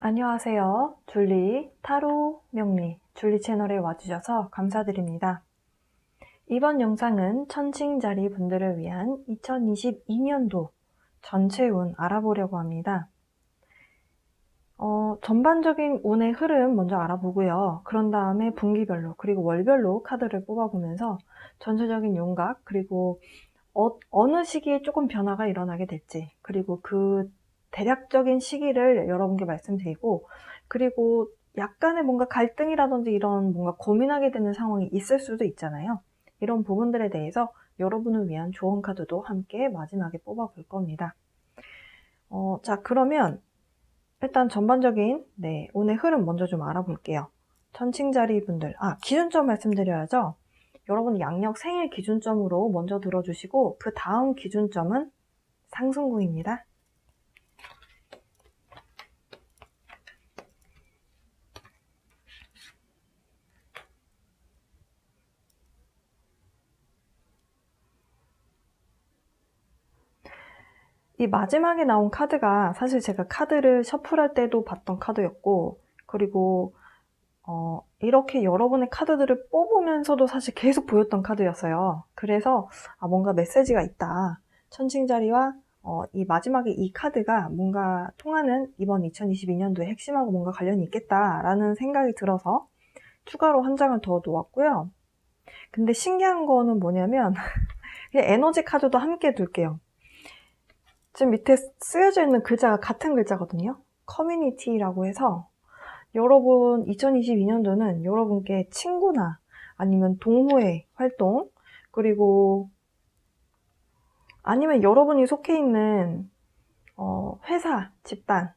안녕하세요. 줄리, 타로, 명리, 줄리 채널에 와주셔서 감사드립니다. 이번 영상은 천칭자리 분들을 위한 2022년도 전체 운 알아보려고 합니다. 전반적인 운의 흐름 먼저 알아보고요. 그런 다음에 분기별로 그리고 월별로 카드를 뽑아보면서 전체적인 윤곽 그리고 어느 시기에 조금 변화가 일어나게 될지 그리고 그 대략적인 시기를 여러분께 말씀드리고 그리고 약간의 뭔가 갈등이라든지 이런 뭔가 고민하게 되는 상황이 있을 수도 있잖아요. 이런 부분들에 대해서 여러분을 위한 조언 카드도 함께 마지막에 뽑아볼 겁니다. 자, 그러면 일단 전반적인 운의 흐름 먼저 좀 알아볼게요. 천칭자리 분들, 기준점 말씀드려야죠. 여러분 양력 생일 기준점으로 먼저 들어주시고 그 다음 기준점은 상승구입니다. 이 마지막에 나온 카드가 사실 제가 카드를 셔플할 때도 봤던 카드였고 그리고 이렇게 여러분의 카드들을 뽑으면서도 사실 계속 보였던 카드였어요. 그래서 뭔가 메시지가 있다. 천칭자리와 이 마지막에 이 카드가 뭔가 통하는 이번 2022년도의 핵심하고 뭔가 관련이 있겠다라는 생각이 들어서 추가로 한 장을 더 놓았고요. 근데 신기한 거는 뭐냐면 그냥 에너지 카드도 함께 둘게요. 지금 밑에 쓰여져 있는 글자가 같은 글자거든요. 커뮤니티라고 해서 여러분 2022년도는 여러분께 친구나 아니면 동호회 활동 그리고 아니면 여러분이 속해 있는 회사, 집단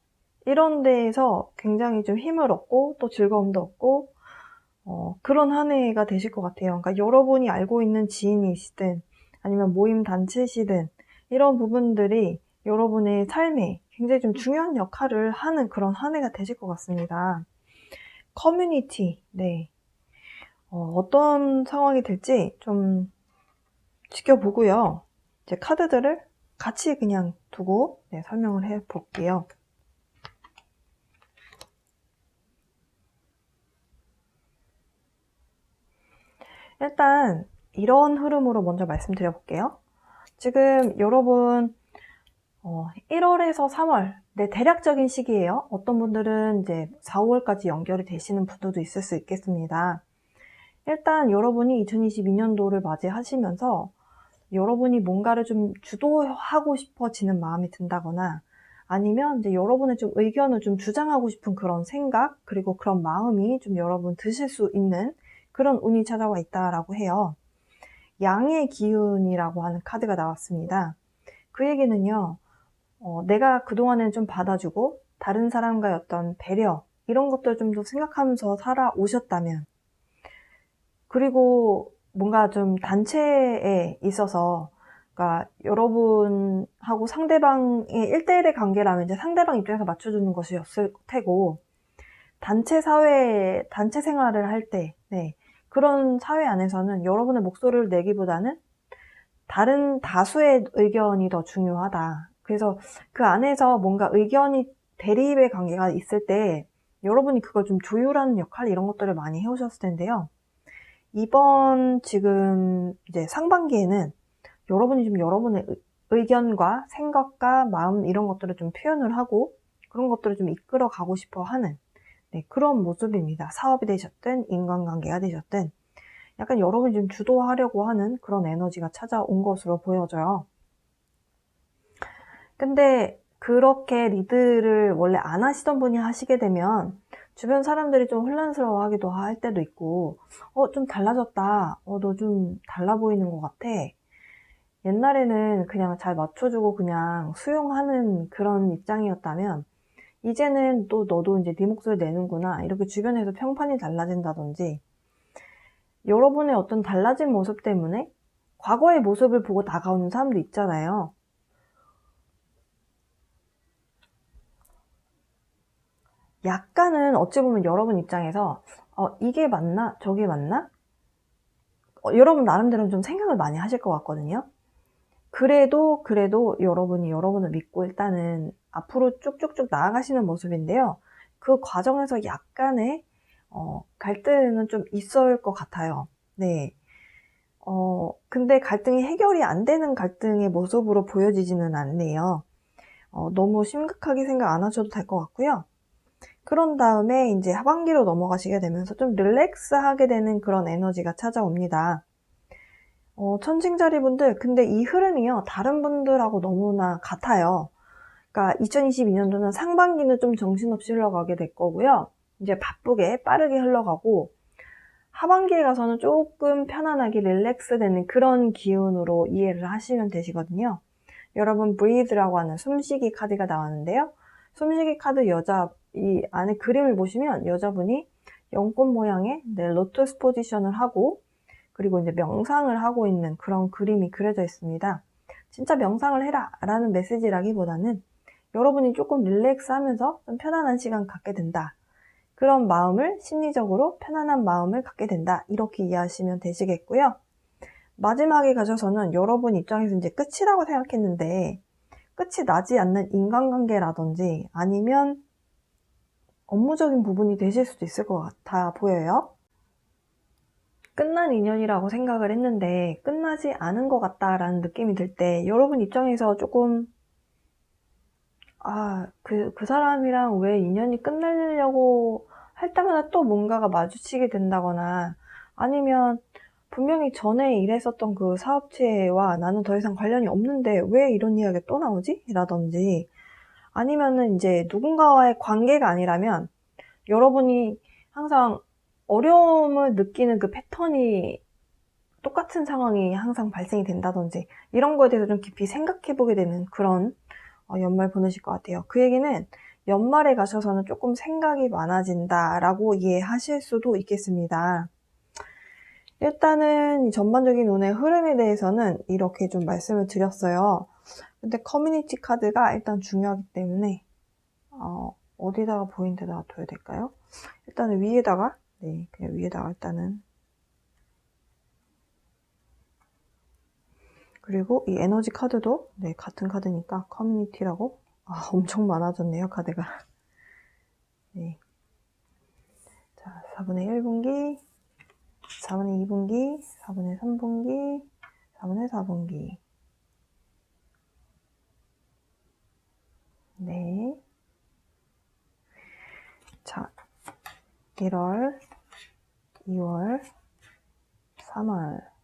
이런 데에서 굉장히 좀 힘을 얻고 또 즐거움도 얻고 그런 한 해가 되실 것 같아요. 그러니까 여러분이 알고 있는 지인이시든 아니면 모임 단체시든 이런 부분들이 여러분의 삶에 굉장히 좀 중요한 역할을 하는 그런 한 해가 되실 것 같습니다. 커뮤니티, 어떤 상황이 될지 좀 지켜보고요. 이제 카드들을 같이 그냥 두고 설명을 해 볼게요. 일단 이런 흐름으로 먼저 말씀드려 볼게요. 지금 여러분 1월에서 3월 대략적인 시기예요. 어떤 분들은 이제 4, 5월까지 연결이 되시는 분들도 있을 수 있겠습니다. 일단 여러분이 2022년도를 맞이하시면서 여러분이 뭔가를 좀 주도하고 싶어지는 마음이 든다거나 아니면 이제 여러분의 좀 의견을 좀 주장하고 싶은 그런 생각 그리고 그런 마음이 좀 여러분 드실 수 있는 그런 운이 찾아와 있다라고 해요. 양의 기운이라고 하는 카드가 나왔습니다. 그 얘기는요. 내가 그동안에는 좀 받아주고 다른 사람과의 어떤 배려 이런 것들 좀 더 생각하면서 살아오셨다면 그리고 뭔가 좀 단체에 있어서 그러니까 여러분하고 상대방의 1대1의 관계라면 이제 상대방 입장에서 맞춰주는 것이었을 테고 단체 생활을 할 때 그런 사회 안에서는 여러분의 목소리를 내기보다는 다른 다수의 의견이 더 중요하다. 그래서 그 안에서 뭔가 의견이 대립의 관계가 있을 때 여러분이 그걸 좀 조율하는 역할 이런 것들을 많이 해오셨을 텐데요. 이번 지금 이제 상반기에는 여러분이 좀 여러분의 의견과 생각과 마음 이런 것들을 좀 표현을 하고 그런 것들을 좀 이끌어 가고 싶어 하는 그런 모습입니다. 사업이 되셨든 인간관계가 되셨든 약간 여러분이 좀 주도하려고 하는 그런 에너지가 찾아온 것으로 보여져요. 근데 그렇게 리드를 원래 안 하시던 분이 하시게 되면 주변 사람들이 좀 혼란스러워하기도 할 때도 있고 좀 달라졌다. 너 좀 달라 보이는 것 같아. 옛날에는 그냥 잘 맞춰주고 그냥 수용하는 그런 입장이었다면 이제는 또 너도 이제 네 목소리 내는구나. 이렇게 주변에서 평판이 달라진다든지 여러분의 어떤 달라진 모습 때문에 과거의 모습을 보고 다가오는 사람도 있잖아요. 약간은 어찌 보면 여러분 입장에서 이게 맞나? 저게 맞나? 여러분 나름대로 좀 생각을 많이 하실 것 같거든요. 그래도 여러분이 여러분을 믿고 일단은 앞으로 쭉쭉쭉 나아가시는 모습인데요. 그 과정에서 약간의 갈등은 좀 있을 것 같아요. 네. 근데 갈등이 해결이 안 되는 갈등의 모습으로 보여지지는 않네요. 너무 심각하게 생각 안 하셔도 될 것 같고요. 그런 다음에 이제 하반기로 넘어가시게 되면서 좀 릴렉스하게 되는 그런 에너지가 찾아옵니다. 천칭자리분들, 근데 이 흐름이요, 다른 분들하고 너무나 같아요. 그러니까 2022년도는 상반기는 좀 정신없이 흘러가게 될 거고요. 이제 바쁘게 빠르게 흘러가고, 하반기에 가서는 조금 편안하게 릴렉스 되는 그런 기운으로 이해를 하시면 되시거든요. 여러분, breathe라고 하는 숨쉬기 카드가 나왔는데요. 숨쉬기 카드 이 안에 그림을 보시면 여자분이 연꽃 모양의 로터스 포지션을 하고, 그리고 이제 명상을 하고 있는 그런 그림이 그려져 있습니다. 진짜 명상을 해라 라는 메시지라기보다는 여러분이 조금 릴렉스 하면서 좀 편안한 시간 갖게 된다. 그런 마음을, 심리적으로 편안한 마음을 갖게 된다. 이렇게 이해하시면 되시겠고요. 마지막에 가셔서는 여러분 입장에서 이제 끝이라고 생각했는데, 끝이 나지 않는 인간관계라든지 아니면 업무적인 부분이 되실 수도 있을 것 같아 보여요. 끝난 인연이라고 생각을 했는데 끝나지 않은 것 같다라는 느낌이 들 때 여러분 입장에서 조금 그 사람이랑 왜 인연이 끝내려고 할 때마다 또 뭔가가 마주치게 된다거나, 아니면 분명히 전에 일했었던 그 사업체와 나는 더 이상 관련이 없는데 왜 이런 이야기가 또 나오지? 라든지, 아니면은 이제 누군가와의 관계가 아니라면 여러분이 항상 어려움을 느끼는 그 패턴이 똑같은 상황이 항상 발생이 된다든지, 이런 거에 대해서 좀 깊이 생각해 보게 되는 그런 연말 보내실 것 같아요. 그 얘기는 연말에 가셔서는 조금 생각이 많아진다라고 이해하실 수도 있겠습니다. 일단은 전반적인 운의 흐름에 대해서는 이렇게 좀 말씀을 드렸어요. 근데 커뮤니티 카드가 일단 중요하기 때문에 어디다가 보이는 데다가 둬야 될까요? 일단은 위에다가, 네, 그냥 위에다가 일단은. 그리고 이 에너지 카드도 네, 같은 카드니까 커뮤니티라고. 엄청 많아졌네요, 카드가. 네. 자, 4분의 1분기, 4분의 2분기, 4분의 3분기, 4분의 4분기. 네. 자, 1월, 2월, 3월.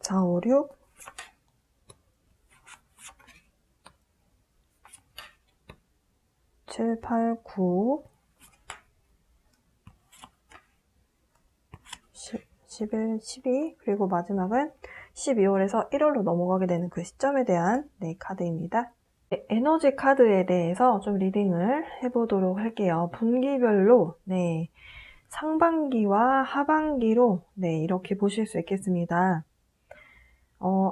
자, 5, 6, 7, 8, 9, 10, 11, 12, 그리고 마지막은 12월에서 1월로 넘어가게 되는 그 시점에 대한 네, 카드입니다. 네, 에너지 카드에 대해서 좀 리딩을 해보도록 할게요. 분기별로 네, 상반기와 하반기로 네, 이렇게 보실 수 있겠습니다.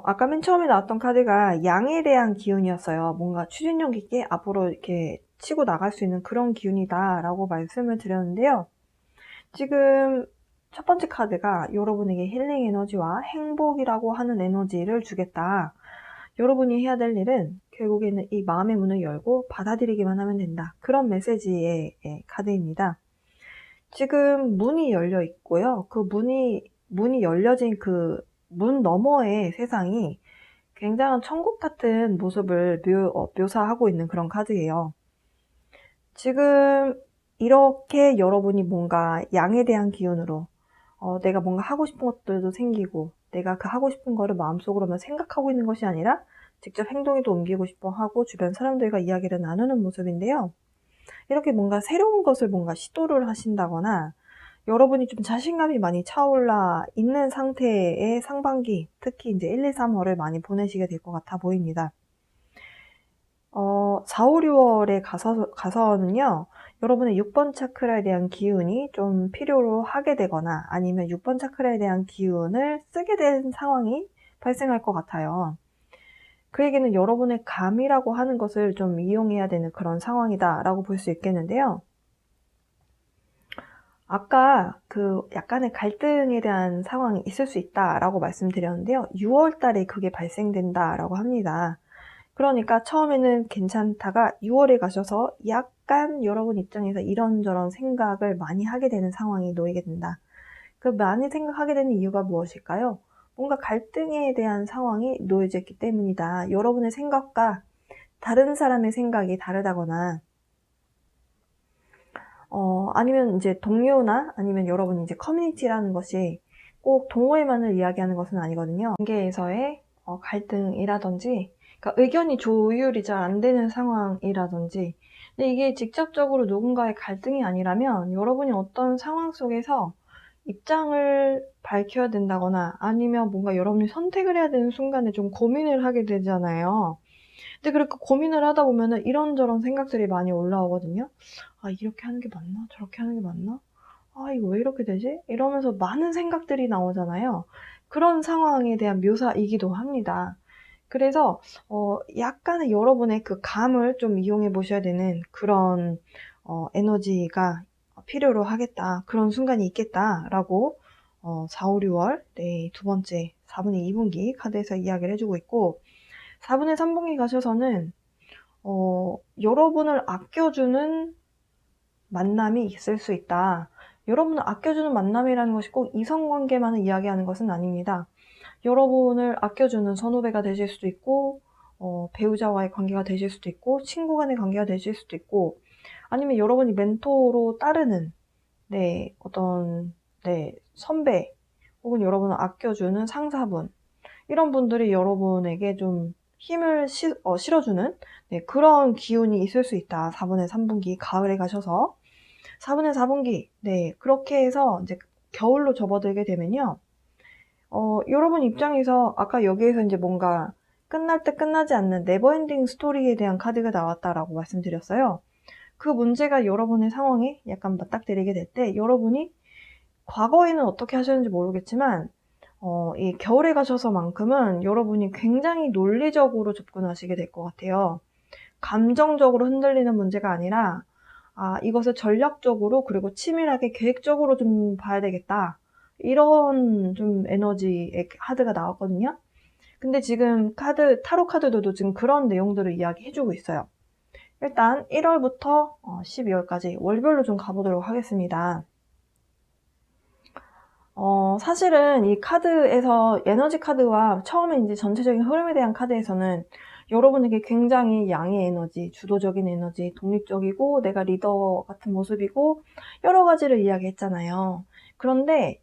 아까 맨 처음에 나왔던 카드가 양에 대한 기운이었어요. 뭔가 추진력 있게 앞으로 이렇게 치고 나갈 수 있는 그런 기운이다 라고 말씀을 드렸는데요. 지금 첫 번째 카드가 여러분에게 힐링 에너지와 행복이라고 하는 에너지를 주겠다. 여러분이 해야 될 일은 결국에는 이 마음의 문을 열고 받아들이기만 하면 된다. 그런 메시지의 카드입니다. 지금 문이 열려 있고요. 그 문이 열려진 그 문 너머의 세상이 굉장한 천국 같은 모습을 묘사하고 있는 그런 카드예요. 지금 이렇게 여러분이 뭔가 양에 대한 기운으로 내가 뭔가 하고 싶은 것들도 생기고, 내가 그 하고 싶은 거를 마음속으로만 생각하고 있는 것이 아니라 직접 행동에도 옮기고 싶어 하고 주변 사람들과 이야기를 나누는 모습인데요. 이렇게 뭔가 새로운 것을 뭔가 시도를 하신다거나, 여러분이 좀 자신감이 많이 차올라 있는 상태의 상반기, 특히 이제 1, 2, 3월을 많이 보내시게 될 것 같아 보입니다. 4, 5, 6월에 가서는요, 여러분의 6번 차크라에 대한 기운이 좀 필요로 하게 되거나, 아니면 6번 차크라에 대한 기운을 쓰게 된 상황이 발생할 것 같아요. 그 얘기는 여러분의 감이라고 하는 것을 좀 이용해야 되는 그런 상황이다 라고 볼 수 있겠는데요. 아까 그 약간의 갈등에 대한 상황이 있을 수 있다라고 말씀드렸는데요. 6월 달에 그게 발생된다라고 합니다. 그러니까 처음에는 괜찮다가 6월에 가셔서 약간 여러분 입장에서 이런저런 생각을 많이 하게 되는 상황이 놓이게 된다. 그 많이 생각하게 되는 이유가 무엇일까요? 뭔가 갈등에 대한 상황이 놓여져 있기 때문이다. 여러분의 생각과 다른 사람의 생각이 다르다거나, 아니면 이제 동료나 아니면 여러분 이제 커뮤니티라는 것이 꼭 동호회만을 이야기하는 것은 아니거든요. 관계에서의 갈등이라든지, 그러니까 의견이 조율이 잘 안 되는 상황이라든지, 근데 이게 직접적으로 누군가의 갈등이 아니라면 여러분이 어떤 상황 속에서 입장을 밝혀야 된다거나 아니면 뭔가 여러분이 선택을 해야 되는 순간에 좀 고민을 하게 되잖아요. 근데 그렇게 고민을 하다 보면은 이런저런 생각들이 많이 올라오거든요. 아, 이렇게 하는 게 맞나? 저렇게 하는 게 맞나? 아, 이거 왜 이렇게 되지? 이러면서 많은 생각들이 나오잖아요. 그런 상황에 대한 묘사이기도 합니다. 그래서 약간의 여러분의 그 감을 좀 이용해 보셔야 되는 그런 에너지가 필요로 하겠다. 그런 순간이 있겠다라고 4, 5, 6월 네, 두 번째 4분의 2분기 카드에서 이야기를 해주고 있고, 4분의 3분기 가셔서는 여러분을 아껴주는 만남이 있을 수 있다. 여러분을 아껴주는 만남이라는 것이 꼭 이성관계만을 이야기하는 것은 아닙니다. 여러분을 아껴주는 선후배가 되실 수도 있고, 배우자와의 관계가 되실 수도 있고, 친구 간의 관계가 되실 수도 있고, 아니면 여러분이 멘토로 따르는, 네, 어떤, 네, 선배, 혹은 여러분을 아껴주는 상사분, 이런 분들이 여러분에게 좀 힘을 실어주는, 네, 그런 기운이 있을 수 있다. 4분의 3분기, 가을에 가셔서. 4분의 4분기, 네, 그렇게 해서 이제 겨울로 접어들게 되면요. 여러분 입장에서 아까 여기에서 이제 뭔가 끝날 때 끝나지 않는 네버엔딩 스토리에 대한 카드가 나왔다라고 말씀드렸어요. 그 문제가 여러분의 상황에 약간 맞닥뜨리게 될 때 여러분이 과거에는 어떻게 하셨는지 모르겠지만 이 겨울에 가셔서만큼은 여러분이 굉장히 논리적으로 접근하시게 될 것 같아요. 감정적으로 흔들리는 문제가 아니라 이것을 전략적으로 그리고 치밀하게 계획적으로 좀 봐야 되겠다. 이런 좀 에너지의 카드가 나왔거든요. 근데 지금 타로 카드들도 지금 그런 내용들을 이야기해주고 있어요. 일단 1월부터 12월까지 월별로 좀 가보도록 하겠습니다. 사실은 이 카드에서 에너지 카드와 처음에 이제 전체적인 흐름에 대한 카드에서는 여러분에게 굉장히 양의 에너지, 주도적인 에너지, 독립적이고 내가 리더 같은 모습이고 여러 가지를 이야기했잖아요. 그런데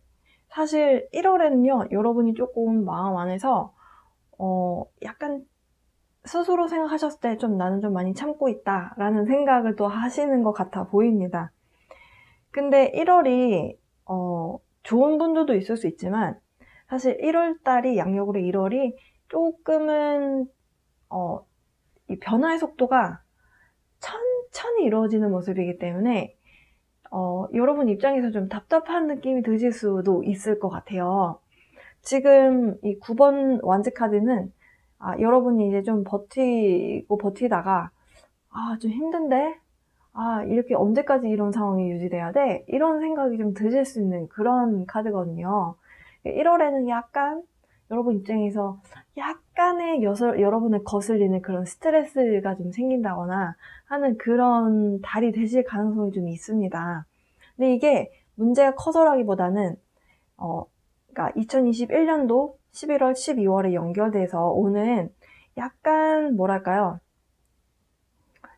사실 1월에는요, 여러분이 조금 마음 안에서 약간 스스로 생각하셨을 때 좀 나는 좀 많이 참고 있다라는 생각을 또 하시는 것 같아 보입니다. 근데 1월이 좋은 분들도 있을 수 있지만 사실 1월달이 양력으로 1월이 조금은 이 변화의 속도가 천천히 이루어지는 모습이기 때문에 여러분 입장에서 좀 답답한 느낌이 드실 수도 있을 것 같아요. 지금 이 9번 완즈 카드는 여러분이 이제 좀 버티다가 좀 힘든데 이렇게 언제까지 이런 상황이 유지돼야 돼? 이런 생각이 좀 드실 수 있는 그런 카드거든요. 1월에는 약간 여러분 입장에서 약간의 여러분을 거슬리는 그런 스트레스가 좀 생긴다거나 하는 그런 달이 되실 가능성이 좀 있습니다. 근데 이게 문제가 커서라기보다는 그러니까 2021년도 11월, 12월에 연결돼서 오는 약간 뭐랄까요?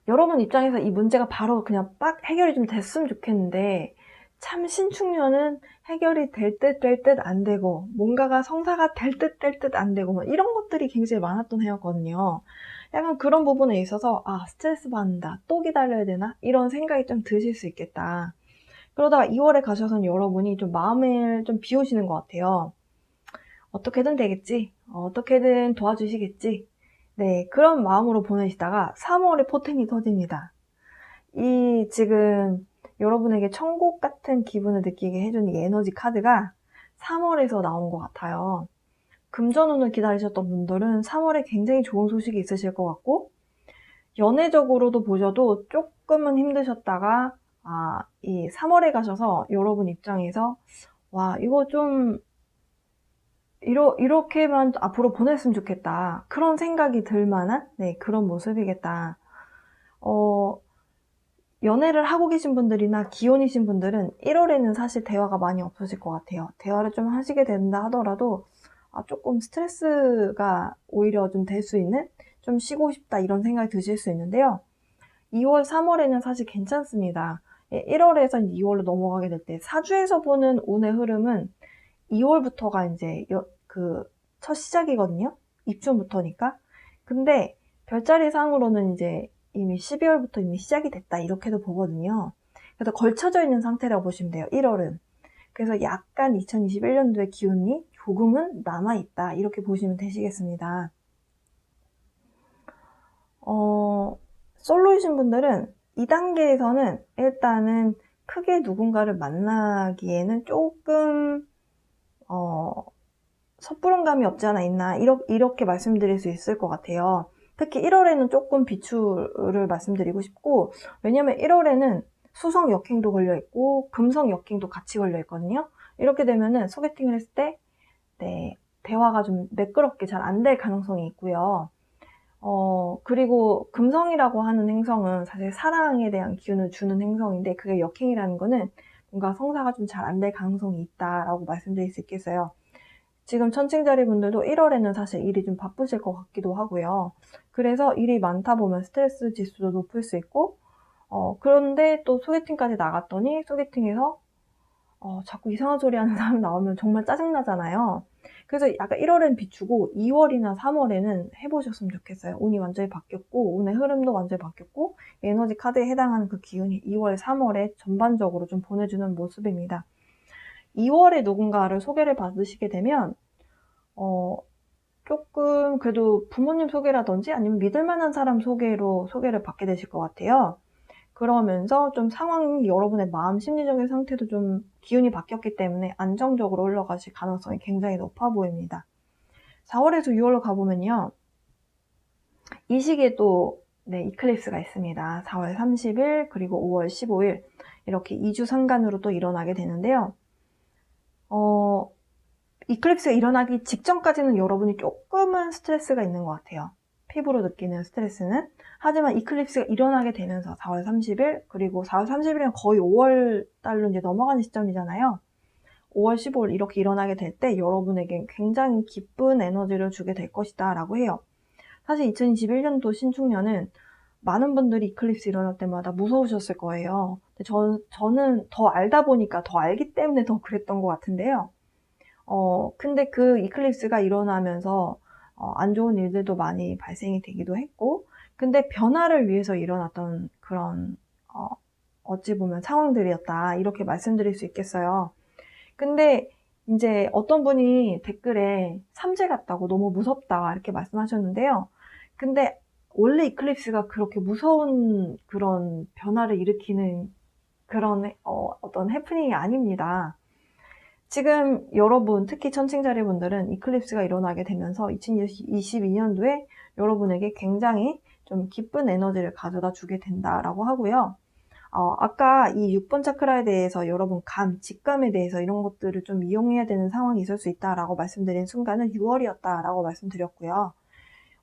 여러분 입장에서 이 문제가 바로 그냥 빡 해결이 좀 됐으면 좋겠는데 참 신축년은 해결이 될 듯 안 되고 뭔가가 성사가 될 듯 안 되고 뭐 이런 것들이 굉장히 많았던 해였거든요. 약간 그런 부분에 있어서 스트레스 받는다, 또 기다려야 되나? 이런 생각이 좀 드실 수 있겠다. 그러다가 2월에 가셔서는 여러분이 좀 마음을 좀 비우시는 것 같아요. 어떻게든 되겠지. 어떻게든 도와주시겠지. 네, 그런 마음으로 보내시다가 3월에 포텐이 터집니다. 이 지금 여러분에게 천국 같은 기분을 느끼게 해준 이 에너지 카드가 3월에서 나온 것 같아요. 금전운을 기다리셨던 분들은 3월에 굉장히 좋은 소식이 있으실 것 같고, 연애적으로도 보셔도 조금은 힘드셨다가 이 3월에 가셔서 여러분 입장에서 와, 이거 좀 이렇게만 앞으로 보냈으면 좋겠다. 그런 생각이 들 만한 그런 모습이겠다. 연애를 하고 계신 분들이나 기혼이신 분들은 1월에는 사실 대화가 많이 없어질 것 같아요. 대화를 좀 하시게 된다 하더라도 조금 스트레스가 오히려 좀 될 수 있는, 좀 쉬고 싶다 이런 생각이 드실 수 있는데요. 2월, 3월에는 사실 괜찮습니다. 1월에서 2월로 넘어가게 될 때 사주에서 보는 운의 흐름은 2월부터가 이제 첫 시작이거든요. 입춘부터니까. 근데 별자리 상으로는 이제 이미 12월부터 이미 시작이 됐다 이렇게도 보거든요. 그래서 걸쳐져 있는 상태라고 보시면 돼요. 1월은. 그래서 약간 2021년도의 기운이 조금은 남아있다 이렇게 보시면 되시겠습니다. 솔로이신 분들은 이 단계에서는 일단은 크게 누군가를 만나기에는 조금 섣부른 감이 없지 않아 있나 이렇게 말씀드릴 수 있을 것 같아요. 특히 1월에는 조금 비추를 말씀드리고 싶고, 왜냐면 1월에는 수성 역행도 걸려있고 금성 역행도 같이 걸려있거든요. 이렇게 되면은 소개팅을 했을 때 대화가 좀 매끄럽게 잘 안 될 가능성이 있고요. 그리고 금성이라고 하는 행성은 사실 사랑에 대한 기운을 주는 행성인데, 그게 역행이라는 거는 뭔가 성사가 좀 잘 안 될 가능성이 있다라고 말씀드릴 수 있겠어요. 지금 천칭자리 분들도 1월에는 사실 일이 좀 바쁘실 것 같기도 하고요. 그래서 일이 많다 보면 스트레스 지수도 높을 수 있고, 그런데 또 소개팅까지 나갔더니 소개팅에서 자꾸 이상한 소리 하는 사람 나오면 정말 짜증나잖아요. 그래서 약간 1월엔 비추고 2월이나 3월에는 해보셨으면 좋겠어요. 운이 완전히 바뀌었고, 운의 흐름도 완전히 바뀌었고, 에너지 카드에 해당하는 그 기운이 2월, 3월에 전반적으로 좀 보내주는 모습입니다. 2월에 누군가를 소개를 받으시게 되면 조금 그래도 부모님 소개라든지 아니면 믿을 만한 사람 소개로 소개를 받게 되실 것 같아요. 그러면서 좀 상황이, 여러분의 마음 심리적인 상태도 좀 기운이 바뀌었기 때문에 안정적으로 흘러가실 가능성이 굉장히 높아 보입니다. 4월에서 6월로 가보면요, 이 시기에 또 이클립스가 있습니다. 4월 30일 그리고 5월 15일 이렇게 2주 상간으로 또 일어나게 되는데요. 이클립스가 일어나기 직전까지는 여러분이 조금은 스트레스가 있는 것 같아요. 피부로 느끼는 스트레스는. 하지만 이클립스가 일어나게 되면서 4월 30일 그리고 4월 30일은 거의 5월 달로 이제 넘어가는 시점이잖아요. 5월 15일 이렇게 일어나게 될 때 여러분에게 굉장히 기쁜 에너지를 주게 될 것이다 라고 해요. 사실 2021년도 신축년은 많은 분들이 이클립스 일어날 때마다 무서우셨을 거예요. 근데 저는 더 알다 보니까, 더 알기 때문에 더 그랬던 것 같은데요. 근데 그 이클립스가 일어나면서 안 좋은 일들도 많이 발생이 되기도 했고, 근데 변화를 위해서 일어났던 그런 어찌 보면 상황들이었다 이렇게 말씀드릴 수 있겠어요. 근데 이제 어떤 분이 댓글에 삼재 같다고, 너무 무섭다 이렇게 말씀하셨는데요. 근데 원래 이클립스가 그렇게 무서운 그런 변화를 일으키는 그런 어떤 해프닝이 아닙니다. 지금 여러분, 특히 천칭자리 분들은 이클립스가 일어나게 되면서 2022년도에 여러분에게 굉장히 좀 기쁜 에너지를 가져다 주게 된다라고 하고요. 아까 이 6번 차크라에 대해서 여러분 직감에 대해서 이런 것들을 좀 이용해야 되는 상황이 있을 수 있다라고 말씀드린 순간은 6월이었다라고 말씀드렸고요.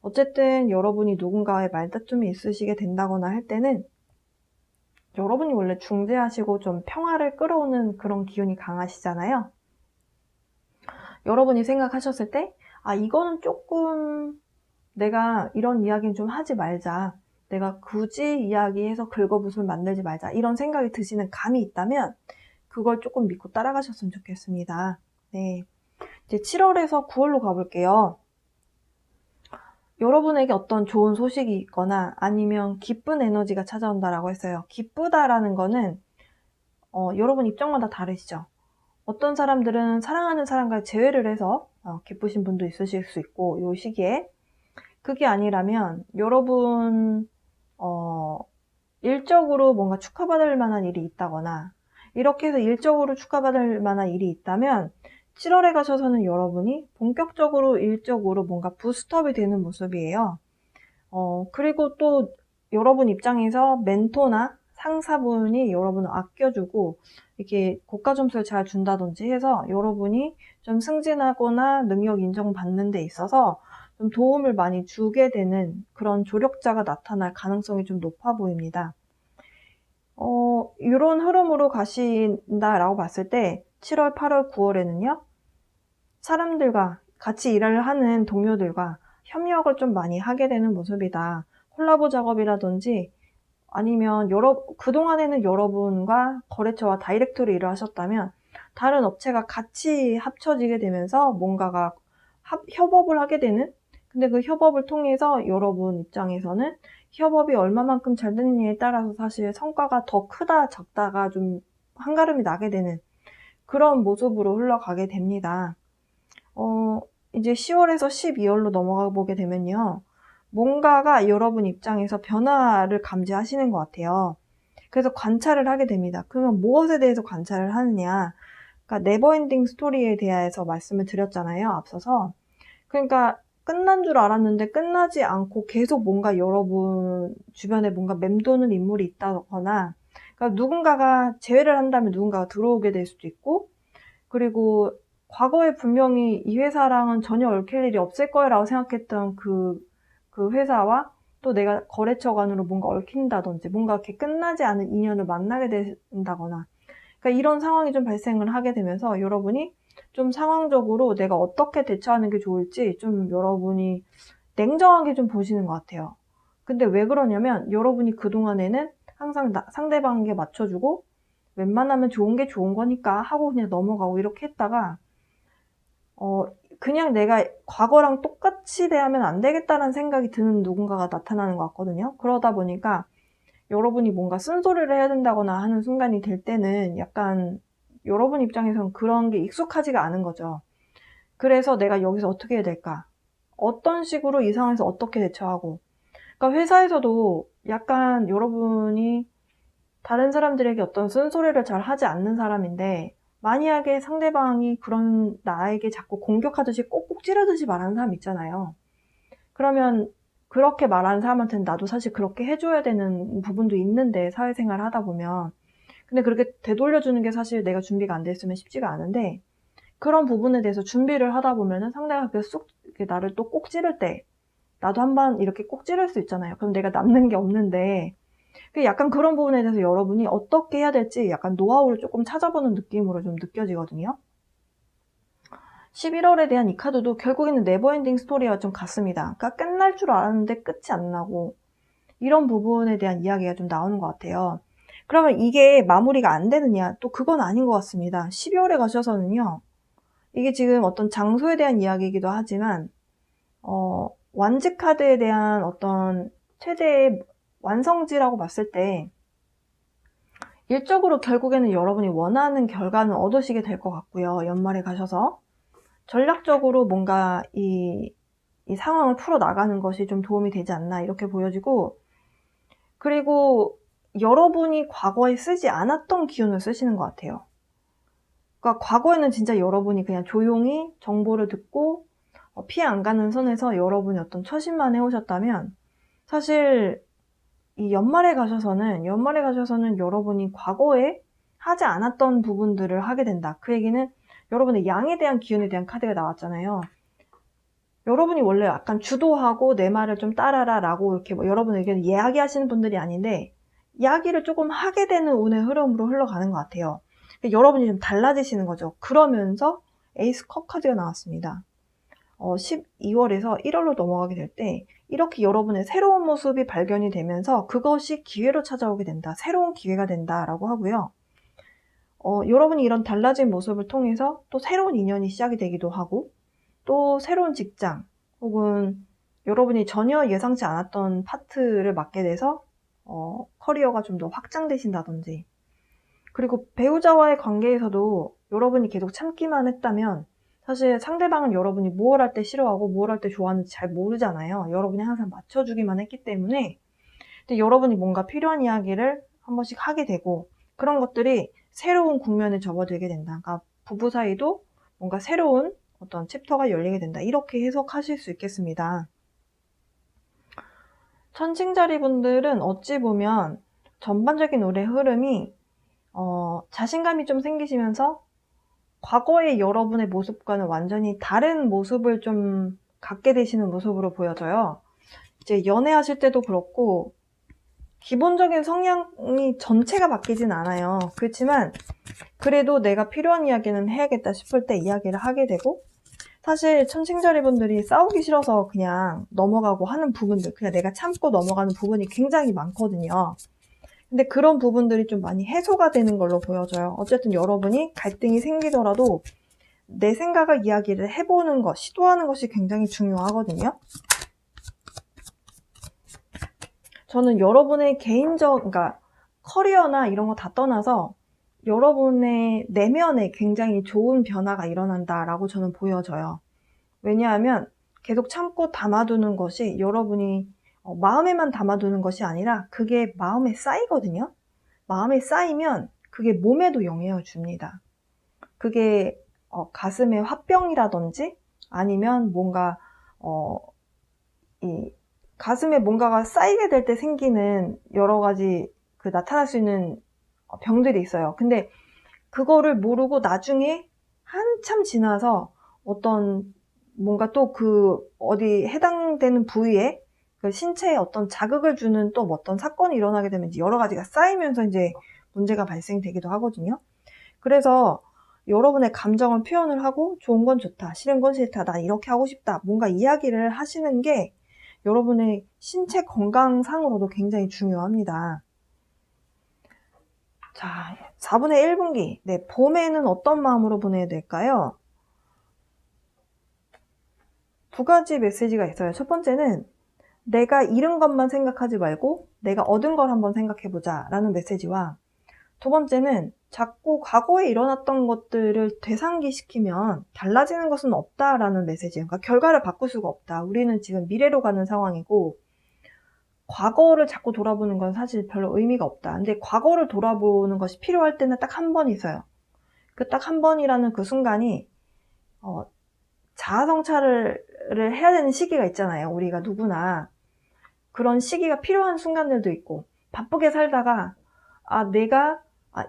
어쨌든 여러분이 누군가의 말다툼이 있으시게 된다거나 할 때는, 여러분이 원래 중재하시고 좀 평화를 끌어오는 그런 기운이 강하시잖아요. 여러분이 생각하셨을 때 이거는 조금 내가 이런 이야기는 좀 하지 말자, 내가 굳이 이야기해서 긁어붓을 만들지 말자 이런 생각이 드시는 감이 있다면 그걸 조금 믿고 따라가셨으면 좋겠습니다. 네, 이제 7월에서 9월로 가볼게요. 여러분에게 어떤 좋은 소식이 있거나 아니면 기쁜 에너지가 찾아온다라고 했어요. 기쁘다라는 거는 여러분 입장마다 다르시죠. 어떤 사람들은 사랑하는 사람과 재회를 해서 기쁘신 분도 있으실 수 있고, 이 시기에. 그게 아니라면 여러분 일적으로 뭔가 축하받을 만한 일이 있다거나, 이렇게 해서 일적으로 축하받을 만한 일이 있다면 7월에 가셔서는 여러분이 본격적으로 일적으로 뭔가 부스트업이 되는 모습이에요. 그리고 또 여러분 입장에서 멘토나 상사분이 여러분을 아껴주고 이렇게 고가 점수를 잘 준다든지 해서 여러분이 좀 승진하거나 능력 인정받는 데 있어서 좀 도움을 많이 주게 되는 그런 조력자가 나타날 가능성이 좀 높아 보입니다. 이런 흐름으로 가신다라고 봤을 때 7월, 8월, 9월에는요. 사람들과 같이 일을 하는 동료들과 협력을 좀 많이 하게 되는 모습이다. 콜라보 작업이라든지 아니면 그동안에는 여러분과 거래처와 다이렉트로 일을 하셨다면 다른 업체가 같이 합쳐지게 되면서 뭔가가 협업을 하게 되는, 근데 그 협업을 통해서 여러분 입장에서는 협업이 얼마만큼 잘 되느냐에 따라서 사실 성과가 더 크다 작다가 좀 한가름이 나게 되는 그런 모습으로 흘러가게 됩니다. 이제 10월에서 12월로 넘어가 보게 되면요. 뭔가가 여러분 입장에서 변화를 감지하시는 것 같아요. 그래서 관찰을 하게 됩니다. 그러면 무엇에 대해서 관찰을 하느냐. 그러니까 네버엔딩 스토리에 대해서 말씀을 드렸잖아요. 앞서서. 그러니까 끝난 줄 알았는데 끝나지 않고 계속 뭔가 여러분 주변에 뭔가 맴도는 인물이 있다거나, 그러니까 누군가가 제외를 한다면 누군가가 들어오게 될 수도 있고, 그리고 과거에 분명히 이 회사랑은 전혀 얽힐 일이 없을 거라고 생각했던 그 회사와 또 내가 거래처 간으로 뭔가 얽힌다든지 뭔가 이렇게 끝나지 않은 인연을 만나게 된다거나, 그러니까 이런 상황이 좀 발생을 하게 되면서 여러분이 좀 상황적으로 내가 어떻게 대처하는 게 좋을지 좀 여러분이 냉정하게 좀 보시는 것 같아요. 근데 왜 그러냐면 여러분이 그동안에는 항상 상대방에게 맞춰주고 웬만하면 좋은 게 좋은 거니까 하고 그냥 넘어가고 이렇게 했다가 그냥 내가 과거랑 똑같이 대하면 안 되겠다는 생각이 드는 누군가가 나타나는 것 같거든요. 그러다 보니까 여러분이 뭔가 쓴소리를 해야 된다거나 하는 순간이 될 때는 약간 여러분 입장에서는 그런 게 익숙하지가 않은 거죠. 그래서 내가 여기서 어떻게 해야 될까? 어떤 식으로 이 상황에서 어떻게 대처하고. 그러니까 회사에서도 약간 여러분이 다른 사람들에게 어떤 쓴소리를 잘 하지 않는 사람인데, 만약에 상대방이 그런 나에게 자꾸 공격하듯이 꼭꼭 찌르듯이 말하는 사람 있잖아요. 그러면 그렇게 말하는 사람한테는 나도 사실 그렇게 해줘야 되는 부분도 있는데, 사회생활 하다 보면. 근데 그렇게 되돌려주는 게 사실 내가 준비가 안 됐으면 쉽지가 않은데, 그런 부분에 대해서 준비를 하다 보면은 상대가 이렇게 나를 또 꼭 찌를 때, 나도 한번 이렇게 꼭 찌를 수 있잖아요. 그럼 내가 남는 게 없는데, 약간 그런 부분에 대해서 여러분이 어떻게 해야 될지 약간 노하우를 조금 찾아보는 느낌으로 좀 느껴지거든요. 11월에 대한 이 카드도 결국에는 네버엔딩 스토리와 좀 같습니다. 그러니까 끝날 줄 알았는데 끝이 안 나고 이런 부분에 대한 이야기가 좀 나오는 것 같아요. 그러면 이게 마무리가 안 되느냐? 또 그건 아닌 것 같습니다. 12월에 가셔서는요. 이게 지금 어떤 장소에 대한 이야기이기도 하지만 완즈 카드에 대한 어떤 최대의 완성지라고 봤을 때 일적으로 결국에는 여러분이 원하는 결과는 얻으시게 될 것 같고요. 연말에 가셔서 전략적으로 뭔가 이 상황을 풀어나가는 것이 좀 도움이 되지 않나 이렇게 보여지고, 그리고 여러분이 과거에 쓰지 않았던 기운을 쓰시는 것 같아요. 그러니까 과거에는 진짜 여러분이 그냥 조용히 정보를 듣고 피해 안 가는 선에서 여러분이 어떤 처신만 해오셨다면, 사실 이 연말에 가셔서는 여러분이 과거에 하지 않았던 부분들을 하게 된다. 그 얘기는 여러분의 양에 대한 기운에 대한 카드가 나왔잖아요. 여러분이 원래 약간 주도하고 내 말을 좀 따라라 라고 이렇게 여러분 의견을 이야기하시는 분들이 아닌데, 이야기를 조금 하게 되는 운의 흐름으로 흘러가는 것 같아요. 여러분이 좀 달라지시는 거죠. 그러면서 에이스 컵 카드가 나왔습니다. 12월에서 1월로 넘어가게 될 때 이렇게 여러분의 새로운 모습이 발견이 되면서 그것이 기회로 찾아오게 된다. 새로운 기회가 된다라고 하고요. 여러분이 이런 달라진 모습을 통해서 또 새로운 인연이 시작이 되기도 하고, 또 새로운 직장 혹은 여러분이 전혀 예상치 않았던 파트를 맡게 돼서 커리어가 좀 더 확장되신다든지, 그리고 배우자와의 관계에서도 여러분이 계속 참기만 했다면 사실 상대방은 여러분이 무엇 할 때 싫어하고 무엇 할 때 좋아하는지 잘 모르잖아요. 여러분이 항상 맞춰주기만 했기 때문에. 근데 여러분이 뭔가 필요한 이야기를 한 번씩 하게 되고, 그런 것들이 새로운 국면에 접어들게 된다. 그러니까 부부 사이도 뭔가 새로운 어떤 챕터가 열리게 된다. 이렇게 해석하실 수 있겠습니다. 천칭자리 분들은 어찌 보면 전반적인 올해 흐름이 자신감이 좀 생기시면서 과거의 여러분의 모습과는 완전히 다른 모습을 좀 갖게 되시는 모습으로 보여져요. 이제 연애하실 때도 그렇고 기본적인 성향이 전체가 바뀌진 않아요. 그렇지만 그래도 내가 필요한 이야기는 해야겠다 싶을 때 이야기를 하게 되고, 사실 천칭자리분들이 싸우기 싫어서 그냥 넘어가고 하는 부분들, 그냥 내가 참고 넘어가는 부분이 굉장히 많거든요. 근데 그런 부분들이 좀 많이 해소가 되는 걸로 보여져요. 어쨌든 여러분이 갈등이 생기더라도 내 생각을 이야기를 해보는 것, 시도하는 것이 굉장히 중요하거든요. 저는 여러분의 그러니까 커리어나 이런 거 다 떠나서 여러분의 내면에 굉장히 좋은 변화가 일어난다라고 저는 보여져요. 왜냐하면 계속 참고 담아두는 것이 여러분이 마음에만 담아두는 것이 아니라 그게 마음에 쌓이거든요. 마음에 쌓이면 그게 몸에도 영향을 줍니다. 그게 가슴의 화병이라든지 아니면 뭔가 이 가슴에 뭔가가 쌓이게 될 때 생기는 여러 가지 나타날 수 있는 병들이 있어요. 근데 그거를 모르고 나중에 한참 지나서 어떤 뭔가 또 어디 해당되는 부위에 그 신체에 어떤 자극을 주는 또 어떤 사건이 일어나게 되면 이제 여러 가지가 쌓이면서 이제 문제가 발생되기도 하거든요. 그래서 여러분의 감정을 표현을 하고 좋은 건 좋다, 싫은 건 싫다, 난 이렇게 하고 싶다, 뭔가 이야기를 하시는 게 여러분의 신체 건강상으로도 굉장히 중요합니다. 자, 4분의 1분기. 네, 봄에는 어떤 마음으로 보내야 될까요? 두 가지 메시지가 있어요. 첫 번째는 내가 잃은 것만 생각하지 말고 내가 얻은 걸 한번 생각해보자 라는 메시지와, 두 번째는 자꾸 과거에 일어났던 것들을 되상기시키면 달라지는 것은 없다라는 메시지예요. 그러니까 결과를 바꿀 수가 없다. 우리는 지금 미래로 가는 상황이고 과거를 자꾸 돌아보는 건 사실 별로 의미가 없다. 근데 과거를 돌아보는 것이 필요할 때는 딱 한 번 있어요. 그 딱 한 번이라는 그 순간이 자아 성찰을 해야 되는 시기가 있잖아요. 우리가 누구나 그런 시기가 필요한 순간들도 있고, 바쁘게 살다가 내가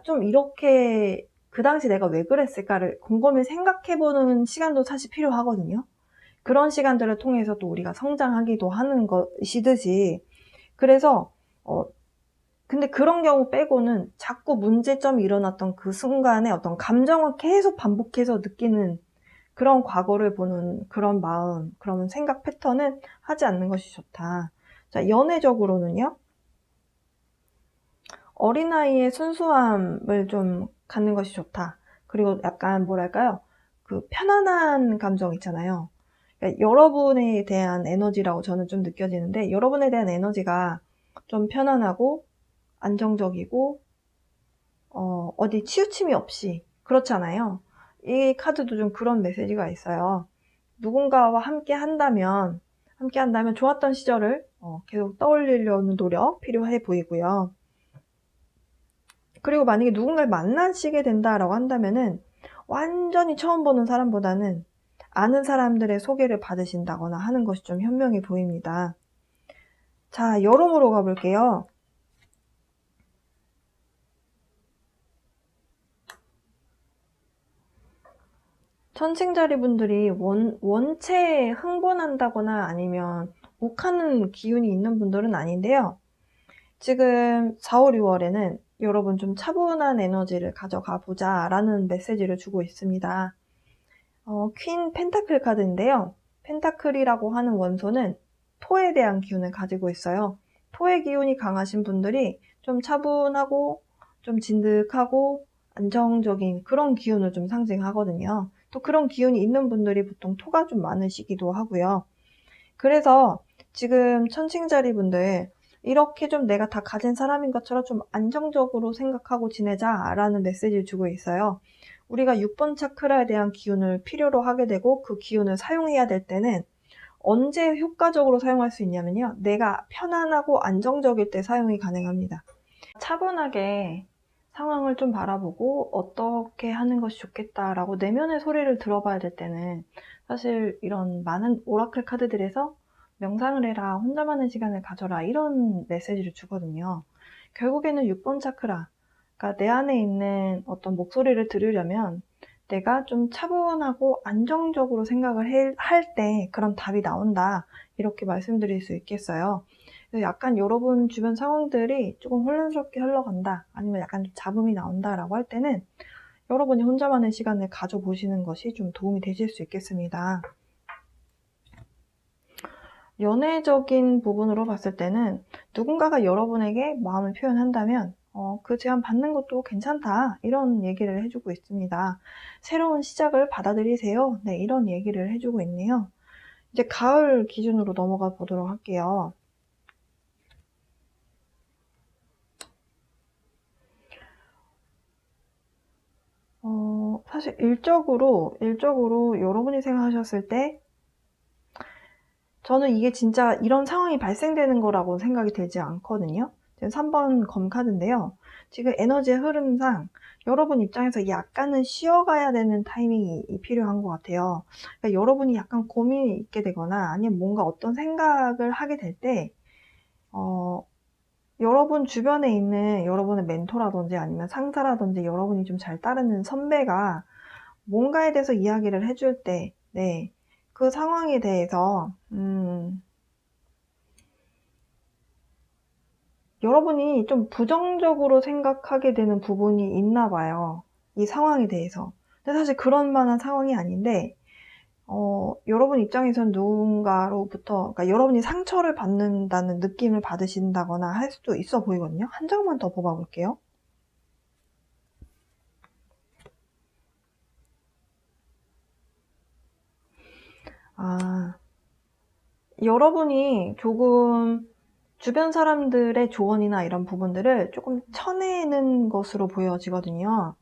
좀 이렇게 그 당시 내가 왜 그랬을까를 곰곰이 생각해보는 시간도 사실 필요하거든요. 그런 시간들을 통해서 또 우리가 성장하기도 하는 것이듯이, 그래서 근데 그런 경우 빼고는 자꾸 문제점이 일어났던 그 순간에 어떤 감정을 계속 반복해서 느끼는 그런 과거를 보는 그런 마음, 그런 생각 패턴은 하지 않는 것이 좋다. 자, 연애적으로는요. 어린아이의 순수함을 좀 갖는 것이 좋다. 그리고 약간 뭐랄까요? 그 편안한 감정 있잖아요. 그러니까 여러분에 대한 에너지라고 저는 좀 느껴지는데, 여러분에 대한 에너지가 좀 편안하고 안정적이고 어디 치우침이 없이 그렇잖아요. 이 카드도 좀 그런 메시지가 있어요. 누군가와 함께 한다면 좋았던 시절을 계속 떠올리려는 노력 필요해 보이고요. 그리고 만약에 누군가를 만나시게 된다라고 한다면은 완전히 처음 보는 사람보다는 아는 사람들의 소개를 받으신다거나 하는 것이 좀 현명해 보입니다. 자, 여름으로 가볼게요. 천칭자리 분들이 원체 흥분한다거나 아니면 욱하는 기운이 있는 분들은 아닌데요. 지금 4, 5, 6월에는 여러분 좀 차분한 에너지를 가져가 보자 라는 메시지를 주고 있습니다. 퀸 펜타클 카드인데요. 펜타클이라고 하는 원소는 토에 대한 기운을 가지고 있어요. 토의 기운이 강하신 분들이 좀 차분하고 좀 진득하고 안정적인 그런 기운을 좀 상징하거든요. 또 그런 기운이 있는 분들이 보통 토가 좀 많으시기도 하고요. 그래서 지금 천칭자리 분들 이렇게 좀 내가 다 가진 사람인 것처럼 좀 안정적으로 생각하고 지내자라는 메시지를 주고 있어요. 우리가 6번 차크라에 대한 기운을 필요로 하게 되고 그 기운을 사용해야 될 때는 언제 효과적으로 사용할 수 있냐면요. 내가 편안하고 안정적일 때 사용이 가능합니다. 차분하게 상황을 좀 바라보고 어떻게 하는 것이 좋겠다라고 내면의 소리를 들어봐야 될 때는 사실 이런 많은 오라클 카드들에서 명상을 해라, 혼자만의 시간을 가져라 이런 메시지를 주거든요. 결국에는 6번 차크라, 그러니까 내 안에 있는 어떤 목소리를 들으려면 내가 좀 차분하고 안정적으로 생각을 할 때 그런 답이 나온다. 이렇게 말씀드릴 수 있겠어요. 약간 여러분 주변 상황들이 조금 혼란스럽게 흘러간다. 아니면 약간 좀 잡음이 나온다라고 할 때는 여러분이 혼자만의 시간을 가져보시는 것이 좀 도움이 되실 수 있겠습니다. 연애적인 부분으로 봤을 때는 누군가가 여러분에게 마음을 표현한다면 그 제안 받는 것도 괜찮다, 이런 얘기를 해주고 있습니다. 새로운 시작을 받아들이세요. 네, 이런 얘기를 해주고 있네요. 이제 가을 기준으로 넘어가 보도록 할게요. 사실 일적으로 여러분이 생각하셨을 때 저는 이게 진짜 이런 상황이 발생되는 거라고 생각이 되지 않거든요. 지금 3번 검 카드인데요. 지금 에너지의 흐름상 여러분 입장에서 약간은 쉬어가야 되는 타이밍이 필요한 것 같아요. 그러니까 여러분이 약간 고민이 있게 되거나 아니면 뭔가 어떤 생각을 하게 될 때, 여러분 주변에 있는 여러분의 멘토라든지 아니면 상사라든지 여러분이 좀 잘 따르는 선배가 뭔가에 대해서 이야기를 해줄 때, 네, 그 상황에 대해서, 여러분이 좀 부정적으로 생각하게 되는 부분이 있나 봐요. 이 상황에 대해서. 근데 사실 그런 만한 상황이 아닌데, 여러분 입장에선 누군가로부터, 그러니까 여러분이 상처를 받는다는 느낌을 받으신다거나 할 수도 있어 보이거든요. 한 장만 더 뽑아볼게요. 여러분이 조금 주변 사람들의 조언이나 이런 부분들을 조금 쳐내는 것으로 보여지거든요.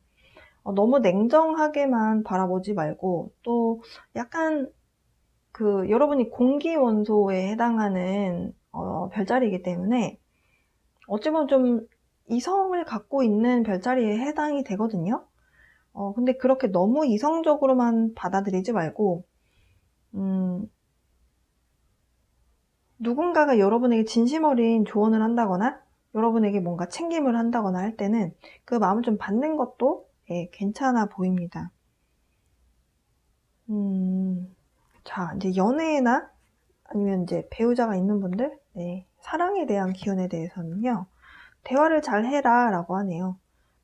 너무 냉정하게만 바라보지 말고 또 약간 여러분이 공기 원소에 해당하는 별자리이기 때문에 어찌 보면 좀 이성을 갖고 있는 별자리에 해당이 되거든요. 근데 그렇게 너무 이성적으로만 받아들이지 말고 누군가가 여러분에게 진심 어린 조언을 한다거나 여러분에게 뭔가 챙김을 한다거나 할 때는 그 마음을 좀 받는 것도 괜찮아 보입니다. 자, 이제 연애나 아니면 이제 배우자가 있는 분들, 네, 사랑에 대한 기운에 대해서는요, 대화를 잘 해라 라고 하네요.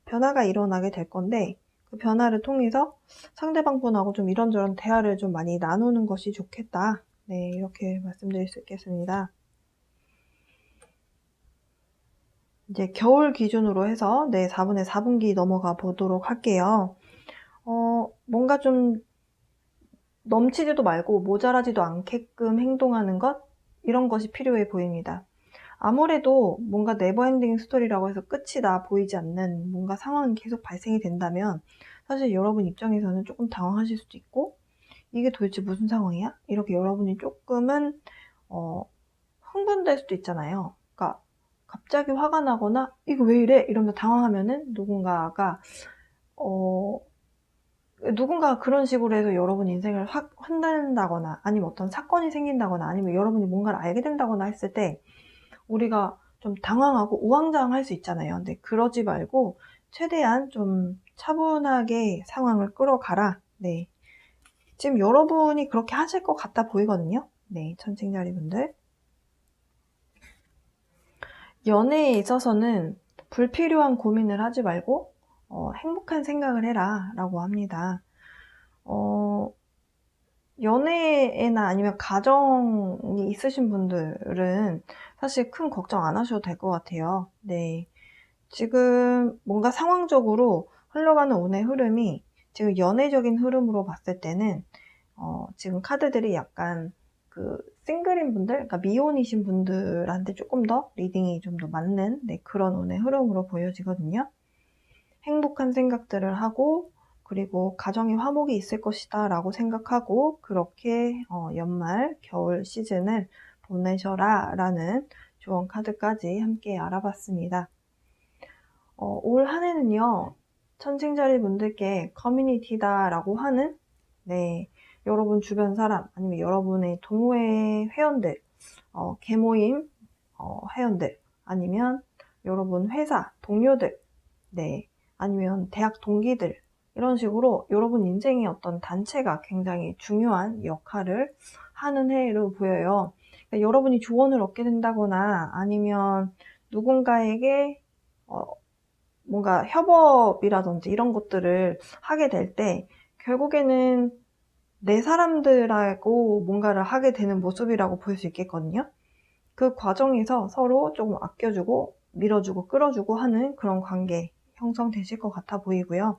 변화가 일어나게 될 건데 그 변화를 통해서 상대방 분하고 좀 이런저런 대화를 좀 많이 나누는 것이 좋겠다. 네, 이렇게 말씀드릴 수 있겠습니다. 이제 겨울 기준으로 해서 4분의 4분기 넘어가 보도록 할게요. 뭔가 좀 넘치지도 말고 모자라지도 않게끔 행동하는 것, 이런 것이 필요해 보입니다. 아무래도 뭔가 네버엔딩 스토리라고 해서 끝이 나 보이지 않는 뭔가 상황이 계속 발생이 된다면 사실 여러분 입장에서는 조금 당황하실 수도 있고, 이게 도대체 무슨 상황이야? 이렇게 여러분이 조금은 흥분될 수도 있잖아요. 그러니까 갑자기 화가 나거나 이거 왜 이래? 이러면서 당황하면은 누군가가 그런 식으로 해서 여러분 인생을 확 흔든다거나 아니면 어떤 사건이 생긴다거나 아니면 여러분이 뭔가를 알게 된다거나 했을 때 우리가 좀 당황하고 우왕좌왕할 수 있잖아요. 근데 그러지 말고 최대한 좀 차분하게 상황을 끌어가라. 네. 지금 여러분이 그렇게 하실 것 같아 보이거든요. 네, 천칭자리 분들. 연애에 있어서는 불필요한 고민을 하지 말고 행복한 생각을 해라 라고 합니다. 연애나 아니면 가정이 있으신 분들은 사실 큰 걱정 안 하셔도 될 것 같아요. 네. 지금 뭔가 상황적으로 흘러가는 운의 흐름이 지금 연애적인 흐름으로 봤을 때는 지금 카드들이 약간 싱글인 분들, 그러니까 미혼이신 분들한테 조금 더 리딩이 좀 더 맞는 그런 운의 흐름으로 보여지거든요. 행복한 생각들을 하고 그리고 가정에 화목이 있을 것이다 라고 생각하고 그렇게 연말 겨울 시즌을 보내셔라 라는 조언 카드까지 함께 알아봤습니다. 올 한 해는요, 천칭자리 분들께 커뮤니티다 라고 하는 여러분 주변 사람 아니면 여러분의 동호회 회원들, 계모임 회원들 아니면 여러분 회사 동료들, 네, 아니면 대학 동기들, 이런 식으로 여러분 인생의 어떤 단체가 굉장히 중요한 역할을 하는 해로 보여요. 그러니까 여러분이 조언을 얻게 된다거나 아니면 누군가에게 뭔가 협업이라든지 이런 것들을 하게 될 때 결국에는 내 사람들하고 뭔가를 하게 되는 모습이라고 볼 수 있겠거든요. 그 과정에서 서로 조금 아껴주고 밀어주고 끌어주고 하는 그런 관계 형성되실 것 같아 보이고요.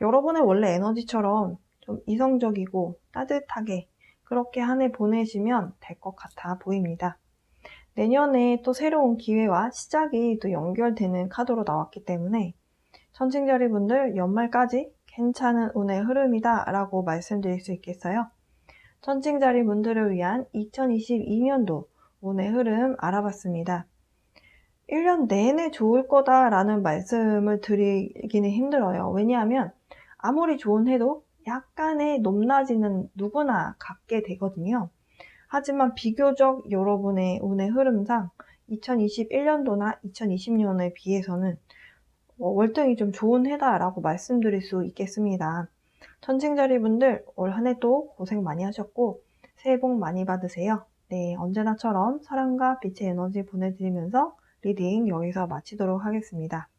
여러분의 원래 에너지처럼 좀 이성적이고 따뜻하게 그렇게 한 해 보내시면 될 것 같아 보입니다. 내년에 또 새로운 기회와 시작이 또 연결되는 카드로 나왔기 때문에 천칭자리 분들 연말까지 괜찮은 운의 흐름이다 라고 말씀드릴 수 있겠어요. 천칭자리 분들을 위한 2022년도 운의 흐름 알아봤습니다. 1년 내내 좋을 거다라는 말씀을 드리기는 힘들어요. 왜냐하면 아무리 좋은 해도 약간의 높낮이는 누구나 갖게 되거든요. 하지만 비교적 여러분의 운의 흐름상 2021년도나 2020년에 비해서는 월등히 좀 좋은 해다라고 말씀드릴 수 있겠습니다. 천칭자리 분들 올 한 해도 고생 많이 하셨고 새해 복 많이 받으세요. 네, 언제나처럼 사랑과 빛의 에너지 보내드리면서 리딩 여기서 마치도록 하겠습니다.